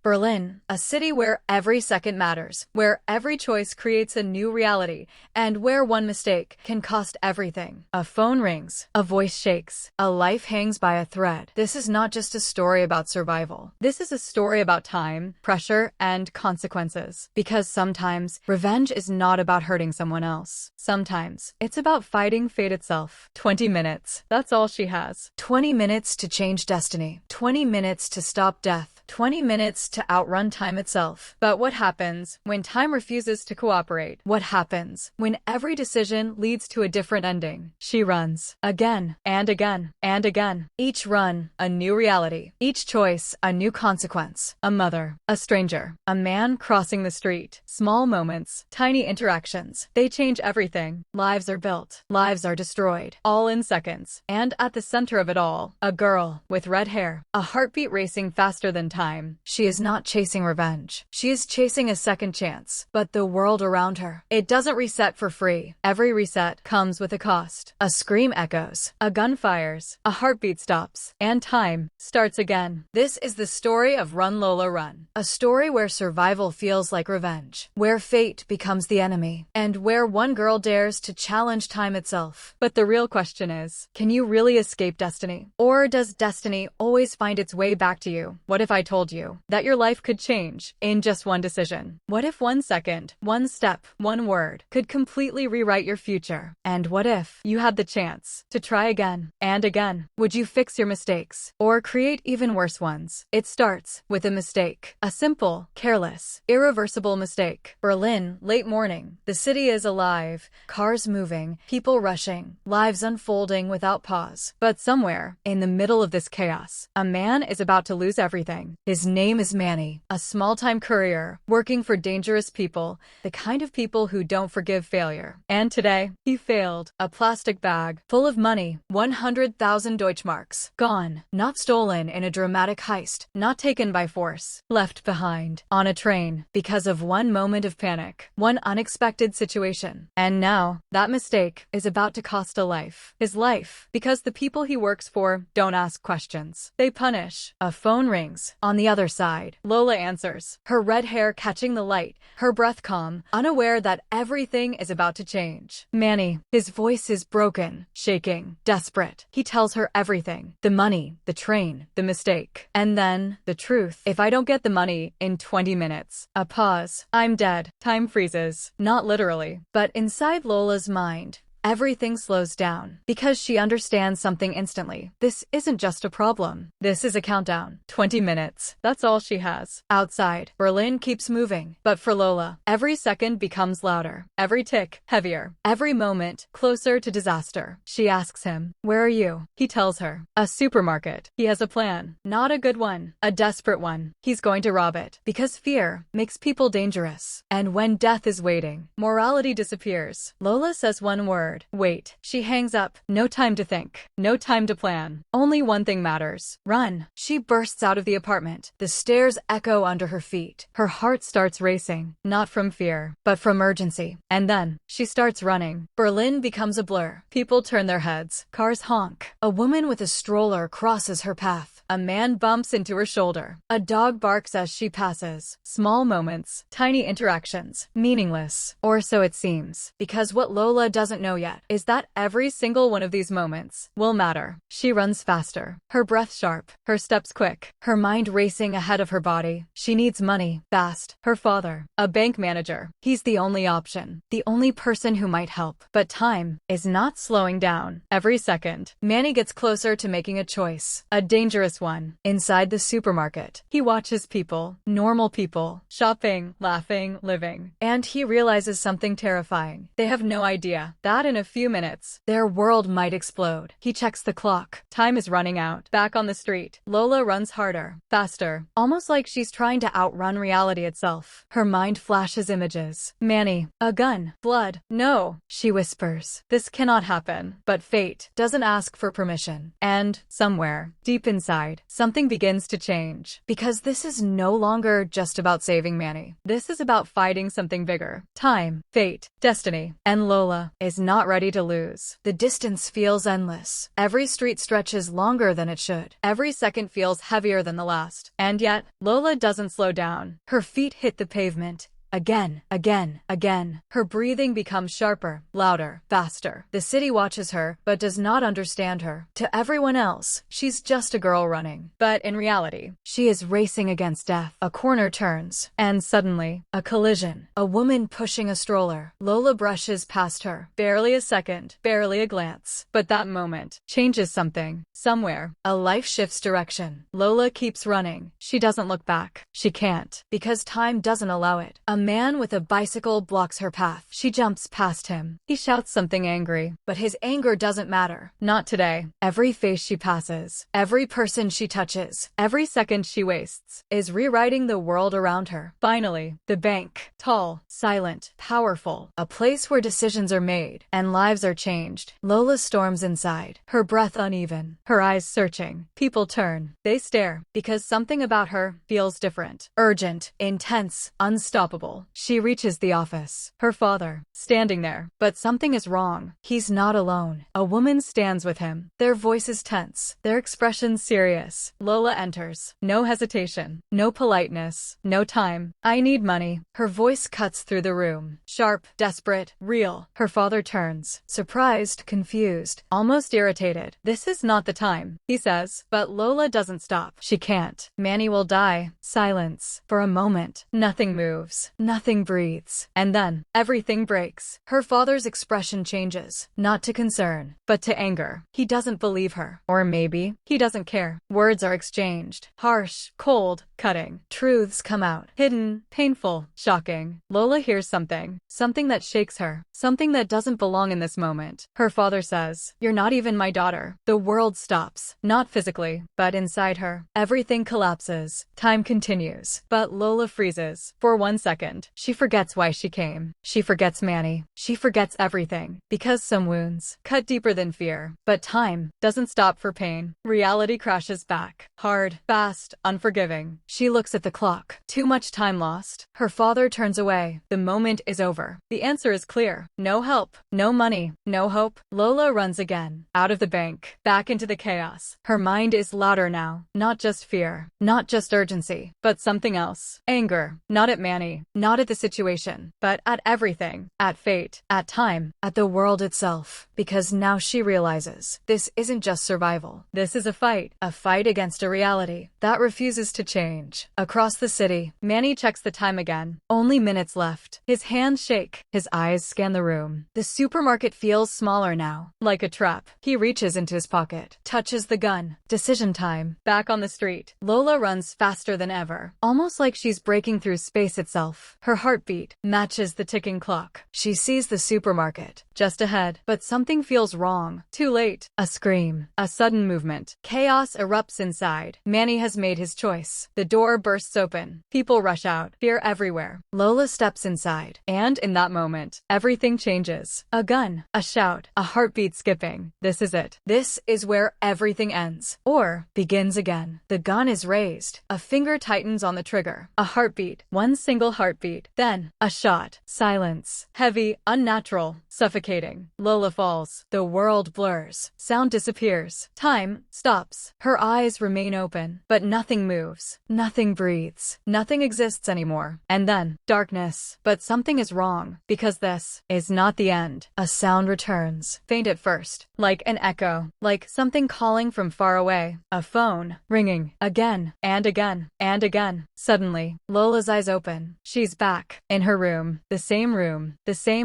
Berlin, a city where every second matters, where every choice creates a new reality, and where one mistake can cost everything. A phone rings, a voice shakes, a life hangs by a thread. This is not just a story about survival. This is a story about time, pressure, and consequences. Because sometimes, revenge is not about hurting someone else. Sometimes, it's about fighting fate itself. 20 minutes. That's all she has. 20 minutes to change destiny. 20 minutes to stop death. 20 minutes to outrun time itself. But what happens when time refuses to cooperate? What happens when every decision leads to a different ending? She runs again and again and again. Each run, a new reality. Each choice, a new consequence. A mother, a stranger, a man crossing the street. Small moments, tiny interactions. They change everything. Lives are built. Lives are destroyed. All in seconds. And at the center of it all, a girl with red hair, a heartbeat racing faster than time. She is not chasing revenge. She is chasing a second chance. But the world around her, it doesn't reset for free. Every reset comes with a cost. A scream echoes, a gun fires, a heartbeat stops, and time starts again. This is the story of Run Lola Run. A story where survival feels like revenge, where fate becomes the enemy, and where one girl dares to challenge time itself. But the real question is, can you really escape destiny? Or does destiny always find its way back to you? What if I told you that your life could change in just one decision? What if 1 second, 1 step, 1 word could completely rewrite your future? And what if you had the chance to try again and again? Would you fix your mistakes or create even worse ones? It starts with a mistake, a simple, careless, irreversible mistake. Berlin, late morning. The city is alive, cars moving, people rushing, lives unfolding without pause. But somewhere in the middle of this chaos, a man is about to lose everything. His name is Manny, a small-time courier, working for dangerous people, the kind of people who don't forgive failure. And today, he failed. A plastic bag full of money, 100,000 Deutschmarks, gone. Not stolen in a dramatic heist, not taken by force, left behind on a train because of one moment of panic, one unexpected situation. And now, that mistake is about to cost a life. His life, because the people he works for don't ask questions. They punish. A phone rings. On the other side, Lola answers, her red hair catching the light, her breath calm, unaware that everything is about to change. Manny, his voice is broken, shaking, desperate. He tells her everything. The money, the train, the mistake. And then, the truth. If I don't get the money in 20 minutes. A pause. I'm dead. Time freezes. Not literally, but inside Lola's mind. Everything slows down because she understands something instantly. This isn't just a problem. This is a countdown. 20 minutes. That's all she has. Outside, Berlin keeps moving. But for Lola, every second becomes louder. Every tick, heavier. Every moment, closer to disaster. She asks him, "Where are you?" He tells her, "A supermarket." He has a plan. Not a good one. A desperate one. He's going to rob it. Because fear makes people dangerous. And when death is waiting, morality disappears. Lola says one word. Wait. She hangs up. No time to think. No time to plan. Only one thing matters. Run. She bursts out of the apartment. The stairs echo under her feet. Her heart starts racing. Not from fear, but from urgency. And then, she starts running. Berlin becomes a blur. People turn their heads. Cars honk. A woman with a stroller crosses her path. A man bumps into her shoulder. A dog barks as she passes. Small moments. Tiny interactions. Meaningless. Or so it seems. Because what Lola doesn't know yet is that every single one of these moments will matter. She runs faster, her breath sharp, her steps quick, her mind racing ahead of her body. She needs money, fast. Her father, a bank manager. He's the only option, the only person who might help. But time is not slowing down. Every second, Manny gets closer to making a choice, a dangerous one. Inside the supermarket, he watches people, normal people, shopping, laughing, living. And he realizes something terrifying. They have no idea that in a few minutes, their world might explode. He checks the clock. Time is running out. Back on the street, Lola runs harder, faster, almost like she's trying to outrun reality itself. Her mind flashes images. Manny, a gun, blood. No, she whispers. This cannot happen. But fate doesn't ask for permission. And somewhere, deep inside, something begins to change. Because this is no longer just about saving Manny. This is about fighting something bigger. Time, fate, destiny. And Lola is not not ready to lose. The distance feels endless. Every street stretches longer than it should. Every second feels heavier than the last. And yet, Lola doesn't slow down. Her feet hit the pavement. Again, again, again. Her breathing becomes sharper, louder, faster. The city watches her, but does not understand her. To everyone else, she's just a girl running. But in reality, she is racing against death. A corner turns, and suddenly, a collision. A woman pushing a stroller. Lola brushes past her. Barely a second, barely a glance. But that moment changes something. Somewhere, a life shifts direction. Lola keeps running. She doesn't look back. She can't, because time doesn't allow it. A man with a bicycle blocks her path. She jumps past him. He shouts something angry, but his anger doesn't matter. Not today. Every face she passes, every person she touches, every second she wastes, is rewriting the world around her. Finally, the bank. Tall, silent, powerful. A place where decisions are made and lives are changed. Lola storms inside, her breath uneven, her eyes searching. People turn. They stare, because something about her feels different. Urgent, intense, unstoppable. She reaches the office. Her father, standing there. But something is wrong. He's not alone. A woman stands with him. Their voices tense, their expressions serious. Lola enters. No hesitation. No politeness. No time. I need money. Her voice cuts through the room. Sharp, desperate, real. Her father turns. Surprised, confused, almost irritated. This is not the time, he says. But Lola doesn't stop. She can't. Manny will die. Silence. For a moment, nothing moves. Nothing breathes. And then, everything breaks. Her father's expression changes. Not to concern, but to anger. He doesn't believe her. Or maybe, he doesn't care. Words are exchanged. Harsh, cold, cutting. Truths come out. Hidden, painful, shocking. Lola hears something. Something that shakes her. Something that doesn't belong in this moment. Her father says, "You're not even my daughter." The world stops. Not physically, but inside her. Everything collapses. Time continues. But Lola freezes. For 1 second. She forgets why she came. She forgets Manny. She forgets everything. Because some wounds cut deeper than fear. But time doesn't stop for pain. Reality crashes back. Hard, fast, unforgiving. She looks at the clock. Too much time lost. Her father turns away. The moment is over. The answer is clear. No help. No money. No hope. Lola runs again. Out of the bank. Back into the chaos. Her mind is louder now. Not just fear. Not just urgency. But something else. Anger. Not at Manny. Not at the situation, but at everything. At fate. At time. At the world itself. Because now she realizes this isn't just survival. This is a fight. A fight against a reality that refuses to change. Across the city, Manny checks the time again. Only minutes left. His hands shake. His eyes scan the room. The supermarket feels smaller now. Like a trap. He reaches into his pocket. Touches the gun. Decision time. Back on the street. Lola runs faster than ever. Almost like she's breaking through space itself. Her heartbeat matches the ticking clock. She sees the supermarket just ahead, but something feels wrong. Too late. A scream. A sudden movement. Chaos erupts inside. Manny has made his choice. The door bursts open. People rush out. Fear everywhere. Lola steps inside. And in that moment, everything changes. A gun. A shout. A heartbeat skipping. This is it. This is where everything ends. Or begins again. The gun is raised. A finger tightens on the trigger. A heartbeat. One single heartbeat. Then, a shot. Silence. Heavy, unnatural, suffocating. Lola falls. The world blurs. Sound disappears. Time stops. Her eyes remain open, but nothing moves. Nothing breathes. Nothing exists anymore. And then, darkness. But something is wrong, because this is not the end. A sound returns. Faint at first. Like an echo. Like something calling from far away. A phone. Ringing. Again. And again. And again. Suddenly, Lola's eyes open. She's back. In her room. The same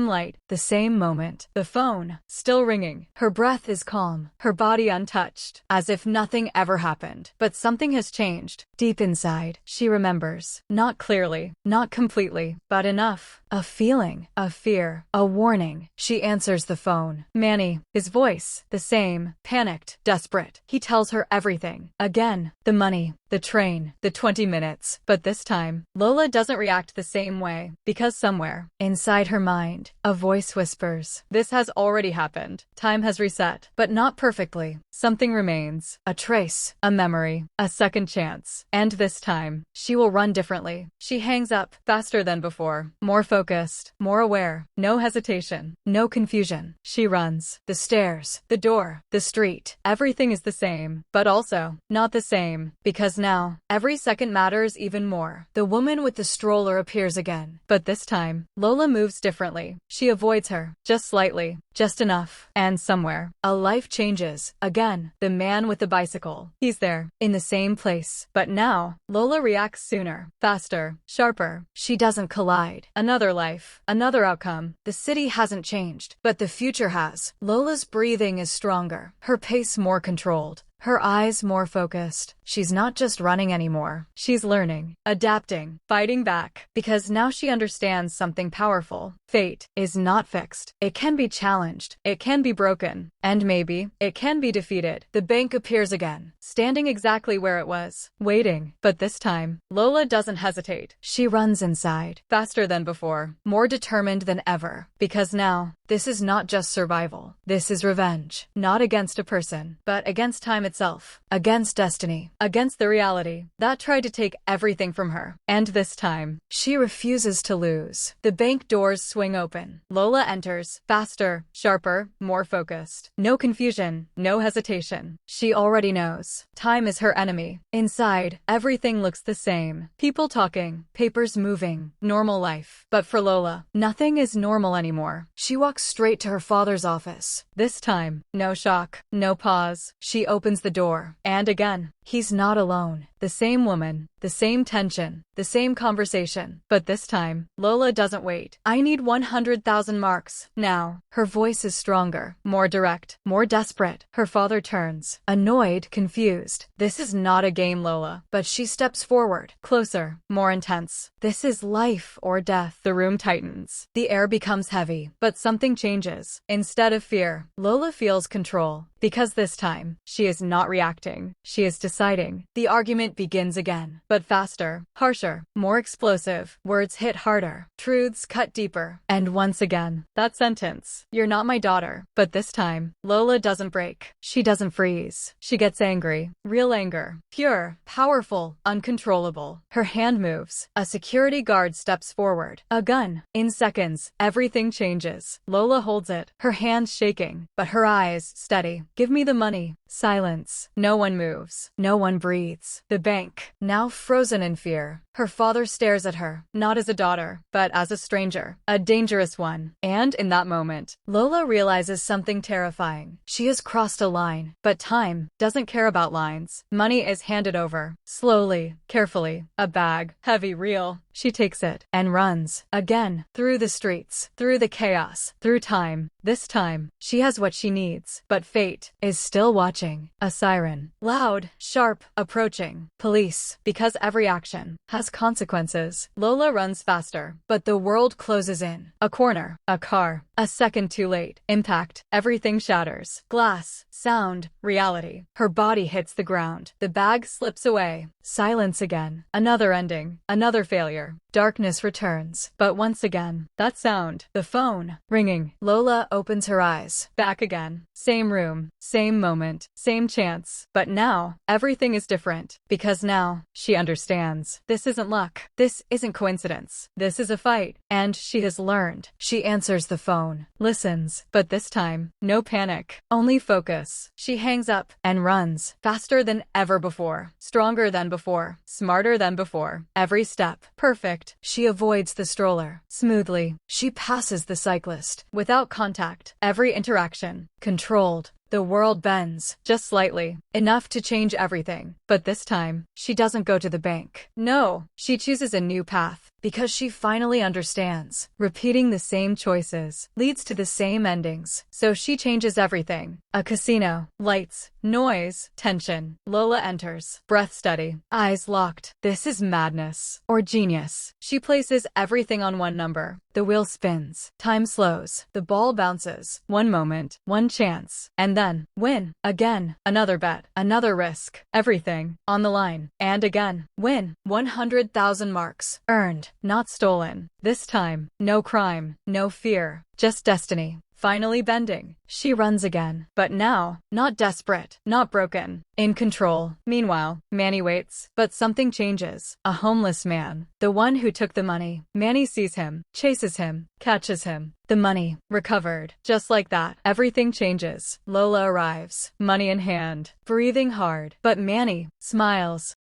light. The same moment. The phone. Still ringing. Her breath is calm. Her body untouched. As if nothing ever happened. But something has changed. Deep inside, she remembers. Not clearly. Not completely. But enough. A feeling. A fear. A warning. She answers the phone. Manny. His voice. The same. Panicked. Desperate. He tells her everything. Again. The money. The train. The 20 minutes. But this time, Lola doesn't react the same way. Because somewhere, inside her mind, a voice whispers. This has already happened. Time has reset. But not perfectly. Something remains. A trace. A memory. A second chance. And this time, she will run differently. She hangs up. Faster than before. More focused. focused, more aware, no hesitation, no confusion. She runs. The stairs, the door, the street, everything is the same, but also not the same, because now every second matters even more. The woman with the stroller appears again, but this time, Lola moves differently. She avoids her, just slightly, just enough, and somewhere, a life changes. Again, the man with the bicycle. He's there, in the same place, but now, Lola reacts sooner, faster, sharper. She doesn't collide. Another life, another outcome. The city hasn't changed, but the future has. Lola's breathing is stronger, her pace more controlled, her eyes more focused. She's not just running anymore. She's learning, adapting, fighting back. Because now she understands something powerful. Fate is not fixed. It can be challenged. It can be broken. And maybe, it can be defeated. The bank appears again, standing exactly where it was, waiting. But this time, Lola doesn't hesitate. She runs inside, faster than before, more determined than ever. Because now, this is not just survival. This is revenge. Not against a person, but against time itself. Against destiny. Against the reality that tried to take everything from her. And this time, she refuses to lose. The bank doors swing open. Lola enters, faster, sharper, more focused. No confusion, no hesitation. She already knows. Time is her enemy. Inside, everything looks the same. People talking, papers moving, normal life. But for Lola, nothing is normal anymore. She walks straight to her father's office. This time, no shock, no pause. She opens the door. And again, he's not alone. The same woman, the same tension, the same conversation. But this time, Lola doesn't wait. I need 100,000 marks. Now. Her voice is stronger, more direct, more desperate. Her father turns, annoyed, confused. This is not a game, Lola. But she steps forward, closer, more intense. This is life or death. The room tightens. The air becomes heavy. But something changes. Instead of fear, Lola feels control. Because this time, she is not reacting. She is deciding. The argument begins again, but faster, harsher, more explosive. Words hit harder. Truths cut deeper. And once again, that sentence, "You're not my daughter." But this time, Lola doesn't break. She doesn't freeze. She gets angry. Real anger. Pure, powerful, uncontrollable. Her hand moves. A security guard steps forward. A gun. In seconds, everything changes. Lola holds it, her hands shaking, but her eyes steady. "Give me the money." Silence. No one moves. No one breathes. The bank, now frozen in fear. Her father stares at her, not as a daughter, but as a stranger, a dangerous one. And in that moment, Lola realizes something terrifying. She has crossed a line, but time doesn't care about lines. Money is handed over, slowly, carefully, a bag, heavy, real. She takes it and runs, again, through the streets, through the chaos, through time. This time, she has what she needs, but fate is still watching. A siren, loud, sharp, approaching. Police, because every action has consequences. Lola runs faster, but the world closes in. A corner, a car, a second too late. Impact, everything shatters. Glass, sound, reality. Her body hits the ground. The bag slips away. Silence again. Another ending. Another failure. Darkness returns. But once again, that sound. The phone. Ringing. Lola opens her eyes. Back again. Same room. Same moment. Same chance. But now, everything is different. Because now, she understands. This isn't luck. This isn't coincidence. This is a fight. And she has learned. She answers the phone. Listens. But this time, no panic. Only focus. She hangs up and runs. Faster than ever before. Stronger than before. Smarter than before. Every step. Perfect. She avoids the stroller. Smoothly. She passes the cyclist. Without contact. Every interaction. Controlled. The world bends, just slightly, enough to change everything. But this time, she doesn't go to the bank. No, she chooses a new path. Because she finally understands. Repeating the same choices leads to the same endings. So she changes everything. A casino. Lights. Noise. Tension. Lola enters. Breath steady. Eyes locked. This is madness. Or genius. She places everything on one number. The wheel spins. Time slows. The ball bounces. One moment. One chance. And then, win. Again. Another bet. Another risk. Everything. On the line. And again. Win. 100,000 marks. Earned. Not stolen. This time, no crime, no fear, just destiny. finally bending. She runs again. But now, not desperate, not broken, in control. Meanwhile, Manny waits. But something changes. A homeless man. The one who took the money. Manny sees him, chases him, catches him. The money, recovered. Just like that, everything changes. Lola arrives, money in hand, breathing hard. But Manny smiles.